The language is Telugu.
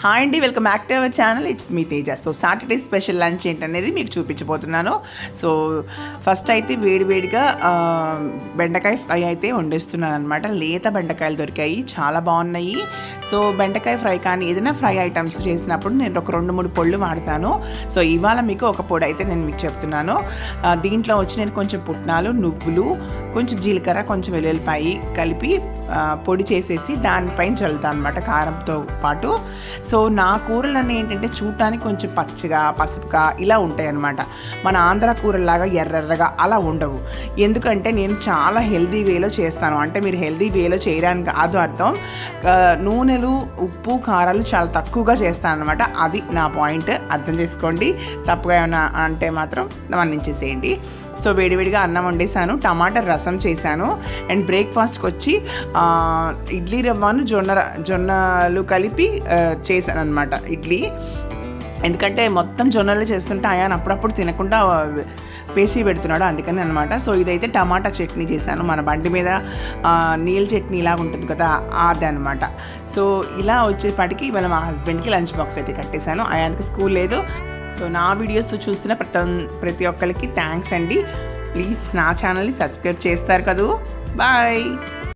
హాయ్ అండి, welcome back to our channel. It's me Teja. So Saturday special lunch ఏంటనేది మీకు చూపించబోతున్నాను. సో ఫస్ట్ అయితే వేడివేడిగా బెండకాయ ఫ్రై అయితే వండేస్తున్నాను అనమాట. లేత బెండకాయలు దొరికాయి, చాలా బాగున్నాయి. సో బెండకాయ ఫ్రై కానీ ఏదైనా ఫ్రై ఐటమ్స్ చేసినప్పుడు నేను ఒక 2-3 పొళ్ళు వాడతాను. సో ఇవాళ మీకు ఒక పొడి అయితే నేను మీకు చెప్తున్నాను. దీంట్లో వచ్చి నేను కొంచెం పుట్నాలు, నువ్వులు, కొంచెం జీలకర్ర, కొంచెం వెల్లుల్లిపాయి కలిపి పొడి చేసేసి దానిపైన చల్లుతాను అనమాట కారంతో పాటు. సో నా కూరలన్నీ ఏంటంటే చూడటానికి కొంచెం పచ్చగా, పసుపుగా ఇలా ఉంటాయి అన్నమాట. మన ఆంధ్ర కూరలాగా ఎర్రెర్రగా అలా ఉండవు. ఎందుకంటే నేను చాలా హెల్దీ వేలో చేస్తాను. అంటే మీరు హెల్దీ వేలో చేయడానికి కాదు అర్థం, నూనెలు, ఉప్పు, కారాలు చాలా తక్కువగా చేస్తాను అనమాట. అది నా పాయింట్, అర్థం చేసుకోండి. తప్పుగా ఏమైనా అంటే మాత్రం మన్నించేసేయండి. సో వేడివేడిగా అన్నం వండేసాను, టమాటా రసం చేశాను. అండ్ బ్రేక్ఫాస్ట్కి వచ్చి ఇడ్లీ రవ్వను జొన్నలు కలిపి చేశాను అనమాట ఇడ్లీ. ఎందుకంటే మొత్తం జొన్నలు చేస్తుంటే ఆయన అప్పుడప్పుడు తినకుండా పేసి పెడుతున్నాడు, అందుకని అనమాట. సో ఇదైతే టమాటా చట్నీ చేశాను. మన బండి మీద నీళ్ళ చట్నీ ఇలాగ ఉంటుంది కదా, అది అనమాట. సో ఇలా వచ్చేపాటికి ఇవాళ మా హస్బెండ్కి లంచ్ బాక్స్ అయితే కట్టేశాను. ఆయనకి స్కూల్ లేదు. సో నా వీడియోస్ చూస్తున్న ప్రతి ఒక్కరికి థ్యాంక్స్ అండి. ప్లీజ్ నా ఛానల్ని సబ్స్క్రైబ్ చేస్తారు కదూ. బాయ్.